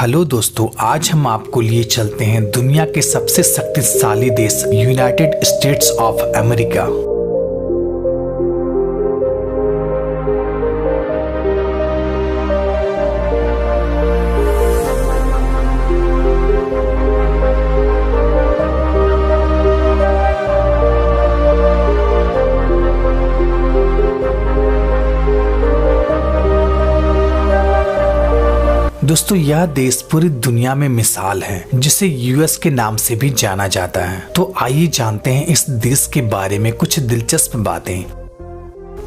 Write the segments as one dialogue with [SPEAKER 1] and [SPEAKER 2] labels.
[SPEAKER 1] Hello दोस्तों, आज हम आपको लिए चलते हैं दुनिया के सबसे शक्तिशाली देश यूनाइटेड स्टेट्स ऑफ अमेरिका। दोस्तों, यह देश पूरी दुनिया में मिसाल है, जिसे यूएस के नाम से भी जाना जाता है। तो आइए जानते हैं इस देश के बारे में कुछ दिलचस्प बातें।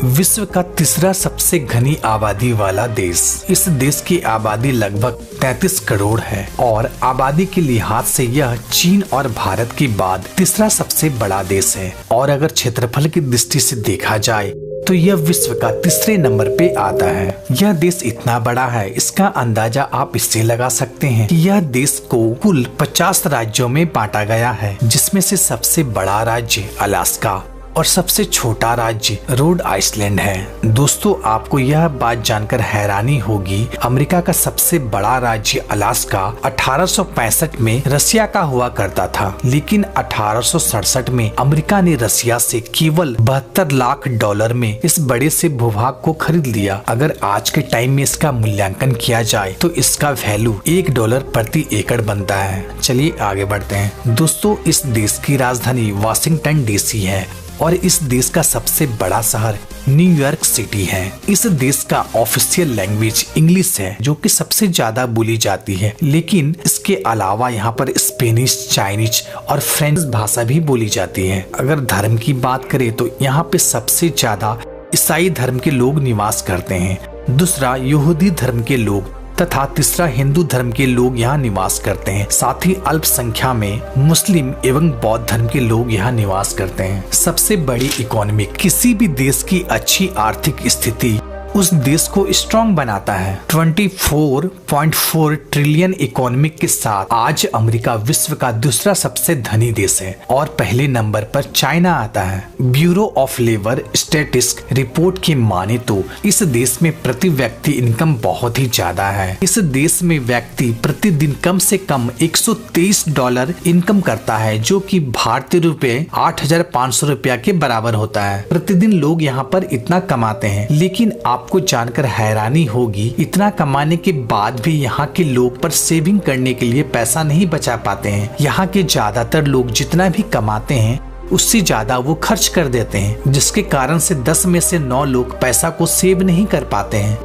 [SPEAKER 1] विश्व का तीसरा सबसे घनी आबादी वाला देश। इस देश की आबादी लगभग 33 करोड़ है और आबादी के लिहाज से यह चीन और भारत के बाद तीसरा सबसे बड़ा देश है। और अगर क्षेत्रफल की दृष्टि से देखा जाए तो यह विश्व का तीसरे नंबर पे आता है। यह देश इतना बड़ा है, इसका अंदाजा आप इससे लगा सकते हैं कि यह देश को कुल 50 राज्यों में बांटा गया है, जिसमें से सबसे बड़ा राज्य अलास्का और सबसे छोटा राज्य रोड आइसलैंड है। दोस्तों, आपको यह बात जानकर हैरानी होगी, अमेरिका का सबसे बड़ा राज्य अलास्का 1865 में रसिया का हुआ करता था, लेकिन 1867 में अमेरिका ने रसिया से केवल $72 लाख में इस बड़े से भूभाग को खरीद लिया। अगर आज के टाइम में इसका मूल्यांकन किया जाए तो इसका वैल्यू $1 प्रति एकड़ बनता है। चलिए आगे बढ़ते हैं। दोस्तों, इस देश की राजधानी वाशिंगटन डीसी है और इस देश का सबसे बड़ा शहर न्यूयॉर्क सिटी है। इस देश का ऑफिशियल लैंग्वेज इंग्लिश है, जो कि सबसे ज्यादा बोली जाती है, लेकिन इसके अलावा यहाँ पर स्पेनिश, चाइनीज और फ्रेंच भाषा भी बोली जाती है। अगर धर्म की बात करें तो यहाँ पे सबसे ज्यादा ईसाई धर्म के लोग निवास करते हैं, दूसरा यहूदी धर्म के लोग तथा तीसरा हिंदू धर्म के लोग यहाँ निवास करते हैं। साथ ही अल्पसंख्या में मुस्लिम एवं बौद्ध धर्म के लोग यहाँ निवास करते हैं। सबसे बड़ी इकोनॉमी किसी भी देश की अच्छी आर्थिक स्थिति उस देश को स्ट्रॉन्ग बनाता है। 24.4 ट्रिलियन इकोनॉमी के साथ आज अमेरिका विश्व का दूसरा सबसे धनी देश है और पहले नंबर पर चाइना आता है। Bureau of labour statistics report के माने तो इस देश में प्रति व्यक्ति इनकम बहुत ही ज्यादा है। इस देश में व्यक्ति प्रतिदिन कम से कम $123 इनकम करता है, जो कि भारतीय रुपए 8,500 रुपया के बराबर होता है। प्रतिदिन लोग यहाँ पर इतना कमाते हैं, लेकिन आपको जानकर हैरानी होगी, इतना कमाने के बाद भी यहाँ के लोग पर सेविंग करने के लिए पैसा नहीं बचा पाते हैं। यहाँ के ज्यादातर लोग जितना भी कमाते हैं उससे ज्यादा वो खर्च कर देते हैं, जिसके कारण से 10 में से 9 लोग पैसा को सेव नहीं कर पाते हैं।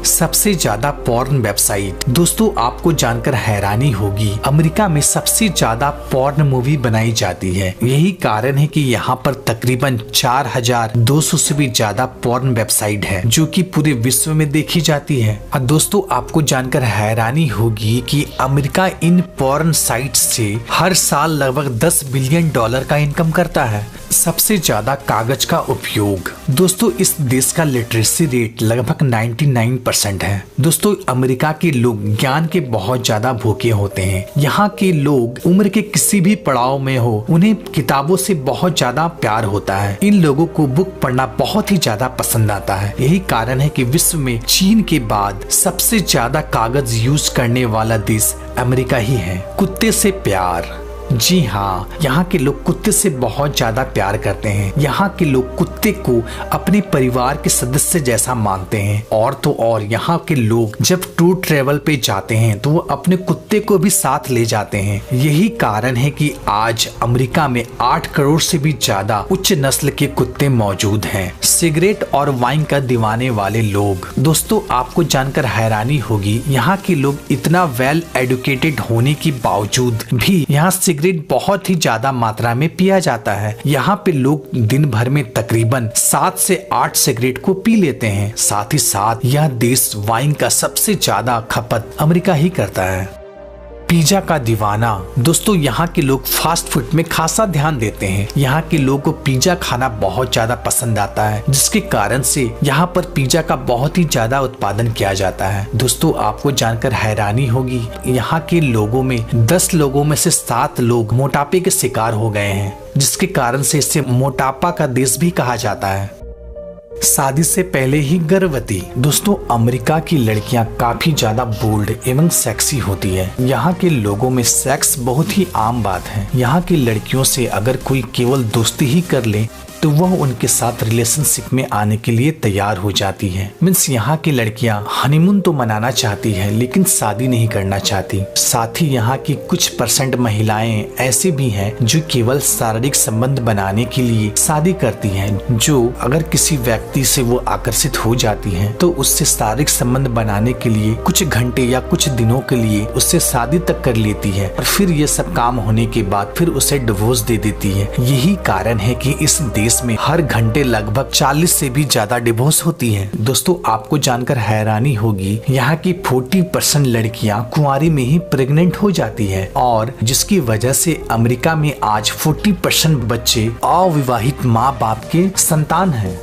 [SPEAKER 1] सबसे ज्यादा पॉर्न वेबसाइट। दोस्तों, आपको जानकर हैरानी होगी, अमेरिका में सबसे ज्यादा पॉर्न मूवी बनाई जाती है। यही कारण है कि यहाँ पर तकरीबन 4,200 से भी ज्यादा पॉर्न वेबसाइट है, जो कि पूरे विश्व में देखी जाती है। और दोस्तों, आपको जानकर हैरानी होगी कि अमेरिका इन पॉर्न साइट से हर साल लगभग $10 बिलियन का इनकम करता है। सबसे ज्यादा कागज का उपयोग। दोस्तों, इस देश का लिटरेसी रेट लगभग 99% है। दोस्तों, अमेरिका के लोग ज्ञान के बहुत ज्यादा भूखे होते हैं। यहाँ के लोग उम्र के किसी भी पड़ाव में हो, उन्हें किताबों से बहुत ज्यादा प्यार होता है। इन लोगों को बुक पढ़ना बहुत ही ज्यादा पसंद आता है। यही कारण है कि विश्व में चीन के बाद सबसे ज्यादा कागज यूज करने वाला देश अमेरिका ही है। कुत्ते से प्यार। जी हाँ, यहाँ के लोग कुत्ते से बहुत ज्यादा प्यार करते हैं। यहाँ के लोग कुत्ते को अपने परिवार के सदस्य जैसा मानते हैं। और तो और यहाँ के लोग जब टूर ट्रेवल पे जाते हैं तो वो अपने कुत्ते को भी साथ ले जाते हैं। यही कारण है कि आज अमेरिका में 8 करोड़ से भी ज्यादा उच्च नस्ल के कुत्ते मौजूद हैं। सिगरेट और वाइन का दीवाने वाले लोग। दोस्तों, आपको जानकर हैरानी होगी, यहाँ के लोग इतना वेल एडुकेटेड होने के बावजूद भी यहाँ सिगरेट बहुत ही ज्यादा मात्रा में पिया जाता है। यहाँ पे लोग दिन भर में तकरीबन 7 से 8 सिगरेट को पी लेते हैं। साथ ही साथ यह देश वाइन का सबसे ज्यादा खपत अमेरिका ही करता है। पिज्जा का दीवाना। दोस्तों, यहाँ के लोग फास्ट फूड में खासा ध्यान देते हैं। यहाँ के लोगों को पिज्जा खाना बहुत ज्यादा पसंद आता है, जिसके कारण से यहाँ पर पिज्जा का बहुत ही ज्यादा उत्पादन किया जाता है। दोस्तों, आपको जानकर हैरानी होगी, यहाँ के लोगों में 10 लोगों में से 7 लोग मोटापे के शिकार हो गए हैं, जिसके कारण से इसे मोटापा का देश भी कहा जाता है। शादी से पहले ही गर्भवती। दोस्तों, अमेरिका की लड़कियां काफी ज्यादा बोल्ड एवं सेक्सी होती है। यहाँ के लोगों में सेक्स बहुत ही आम बात है। यहाँ की लड़कियों से अगर कोई केवल दोस्ती ही कर ले तो वह उनके साथ रिलेशनशिप में आने के लिए तैयार हो जाती है। मीन्स यहाँ की लड़कियां हनीमून तो मनाना चाहती है लेकिन शादी नहीं करना चाहती। साथ ही यहाँ की कुछ % महिलाएं ऐसे भी हैं जो केवल शारीरिक संबंध बनाने के लिए शादी करती हैं, जो अगर किसी व्यक्ति से वो आकर्षित हो जाती हैं तो उससे शारीरिक संबंध बनाने के लिए कुछ घंटे या कुछ दिनों के लिए उससे शादी तक कर लेती है और फिर ये सब काम होने के बाद फिर उसे डिवोर्स दे देती है। यही कारण है कि इस देश में हर घंटे लगभग 40 से भी ज्यादा डिवोर्स होती हैं। दोस्तों, आपको जानकर हैरानी होगी, यहाँ की 40% लड़कियां कुंवारी में ही प्रेग्नेंट हो जाती है और जिसकी वजह से अमेरिका में आज 40% बच्चे अविवाहित माँ बाप के संतान हैं।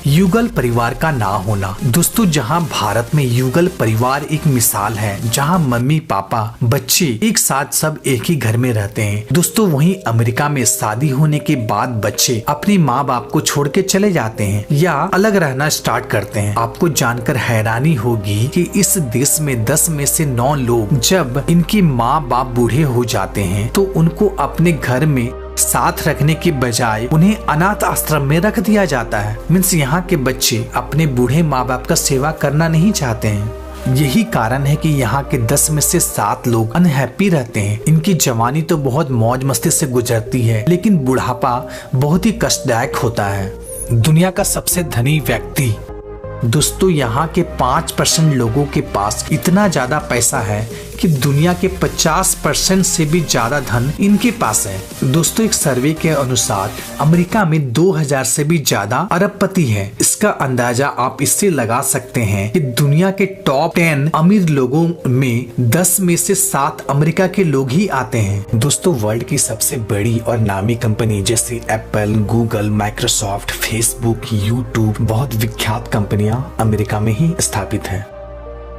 [SPEAKER 1] युगल परिवार का ना होना। दोस्तों, जहां भारत में युगल परिवार एक मिसाल है, जहां मम्मी पापा बच्चे एक साथ सब एक ही घर में रहते हैं। दोस्तों, वहीं अमेरिका में शादी होने के बाद बच्चे अपने माँ बाप को छोड़ के चले जाते हैं या अलग रहना स्टार्ट करते हैं। आपको जानकर हैरानी होगी कि इस देश में 10 में से 9 लोग जब इनके माँ बाप बूढ़े हो जाते हैं तो उनको अपने घर में साथ रखने के बजाय उन्हें अनाथ आश्रम में रख दिया जाता है। मीन्स यहाँ के बच्चे अपने बूढ़े माँ बाप का सेवा करना नहीं चाहते हैं। यही कारण है कि यहाँ के 10 में से 7 लोग अनहैप्पी रहते हैं। इनकी जवानी तो बहुत मौज मस्ती से गुजरती है लेकिन बुढ़ापा बहुत ही कष्टदायक होता है। दुनिया का सबसे धनी व्यक्ति। दोस्तों, यहाँ के 5% लोगों के पास इतना ज्यादा पैसा है कि दुनिया के 50% से भी ज्यादा धन इनके पास है। दोस्तों, एक सर्वे के अनुसार अमेरिका में 2000 से भी ज्यादा अरबपति हैं। इसका अंदाजा आप इससे लगा सकते हैं कि दुनिया के टॉप 10 अमीर लोगों में 10 में से 7 अमेरिका के लोग ही आते हैं। दोस्तों, वर्ल्ड की सबसे बड़ी और नामी कंपनी जैसे Apple, Google, Microsoft, Facebook, YouTube, बहुत विख्यात कंपनियां अमेरिका में ही स्थापित है।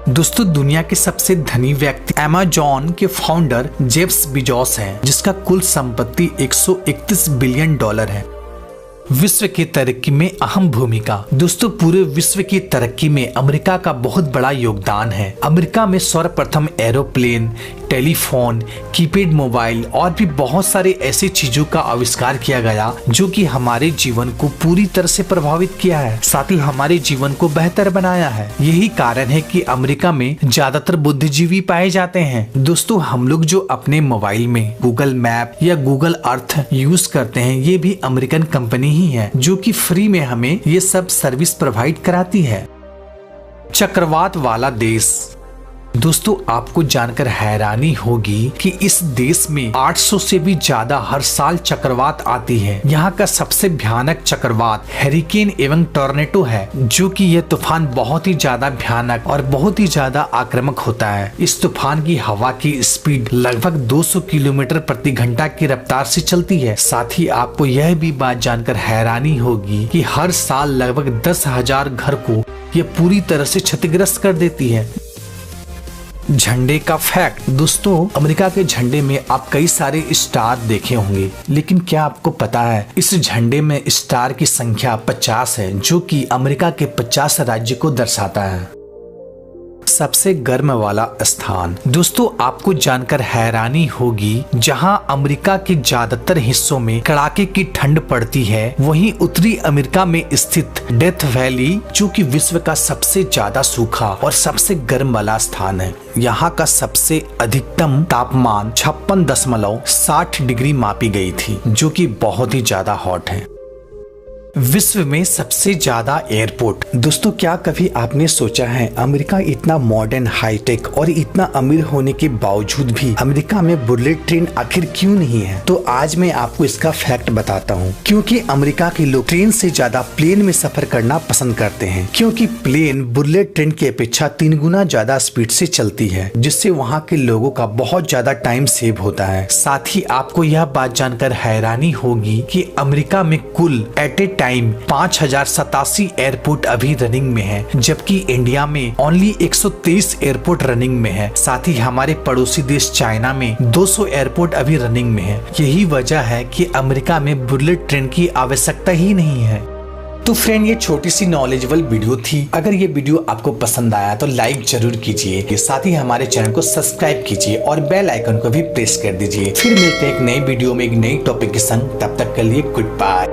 [SPEAKER 1] दोस्तों, दुनिया के सबसे धनी व्यक्ति अमेज़न के फाउंडर जेफ बेजोस हैं, जिसका कुल संपत्ति $131 बिलियन है। विश्व की तरक्की में अहम भूमिका। दोस्तों, पूरे विश्व की तरक्की में अमेरिका का बहुत बड़ा योगदान है। अमेरिका में सर्वप्रथम एरोप्लेन, टेलीफोन, कीपैड मोबाइल और भी बहुत सारे ऐसी चीजों का आविष्कार किया गया जो कि हमारे जीवन को पूरी तरह से प्रभावित किया है, साथ ही हमारे जीवन को बेहतर बनाया है। यही कारण है कि अमेरिका में ज्यादातर बुद्धिजीवी पाए जाते हैं। दोस्तों, हम लोग जो अपने मोबाइल में गूगल मैप या गूगल अर्थ यूज करते हैं, ये भी अमेरिकन कंपनी ही है जो कि फ्री में हमें ये सब सर्विस प्रोवाइड कराती है। चक्रवात वाला देश। दोस्तों, आपको जानकर हैरानी होगी कि इस देश में 800 से भी ज्यादा हर साल चक्रवात आती है। यहाँ का सबसे भयानक चक्रवात हैरिकेन एवं टॉर्नेडो है, जो कि यह तूफान बहुत ही ज्यादा भयानक और बहुत ही ज्यादा आक्रामक होता है। इस तूफान की हवा की स्पीड लगभग 200 किलोमीटर प्रति घंटा की रफ्तार से चलती है। साथ ही आपको यह भी बात जानकर हैरानी होगी कि हर साल लगभग 10,000 घर को यह पूरी तरह से क्षतिग्रस्त कर देती है। झंडे का फैक्ट। दोस्तों, अमेरिका के झंडे में आप कई सारे स्टार देखे होंगे, लेकिन क्या आपको पता है इस झंडे में स्टार की संख्या 50 है, जो कि अमेरिका के 50 राज्य को दर्शाता है। सबसे गर्म वाला स्थान। दोस्तों, आपको जानकर हैरानी होगी, जहां अमेरिका के ज्यादातर हिस्सों में कड़ाके की ठंड पड़ती है, वहीं उत्तरी अमेरिका में स्थित डेथ वैली, जो कि विश्व का सबसे ज्यादा सूखा और सबसे गर्म वाला स्थान है। यहाँ का सबसे अधिकतम तापमान 56.60 डिग्री मापी गई थी, जो कि बहुत ही ज्यादा हॉट है। विश्व में सबसे ज्यादा एयरपोर्ट। दोस्तों, क्या कभी आपने सोचा है अमेरिका इतना मॉडर्न, हाईटेक और इतना अमीर होने के बावजूद भी अमेरिका में बुलेट ट्रेन आखिर क्यों नहीं है? तो आज मैं आपको इसका फैक्ट बताता हूँ। क्योंकि अमेरिका के लोग ट्रेन से ज्यादा प्लेन में सफर करना पसंद करते हैं, क्योंकि प्लेन बुलेट ट्रेन की अपेक्षा 3 गुना ज्यादा स्पीड से चलती है, जिससे वहाँ के लोगों का बहुत ज्यादा टाइम सेव होता है। साथ ही आपको यह बात जानकर हैरानी होगी कि अमेरिका में कुल एट ए टाइम 5087 एयरपोर्ट अभी रनिंग में है, जबकि इंडिया में ओनली 123 एयरपोर्ट रनिंग में है। साथ ही हमारे पड़ोसी देश चाइना में 200 एयरपोर्ट अभी रनिंग में है। यही वजह है कि अमेरिका में बुलेट ट्रेन की आवश्यकता ही नहीं है। तो फ्रेंड, ये छोटी सी नॉलेजेबल वीडियो थी। अगर ये वीडियो आपको पसंद आया तो लाइक जरूर कीजिए, साथ ही हमारे चैनल को सब्सक्राइब कीजिए और बेल आइकन को भी प्रेस कर दीजिए। फिर मिलते हैं एक नई वीडियो में एक नई टॉपिक के संग। तब तक के लिए गुड बाय।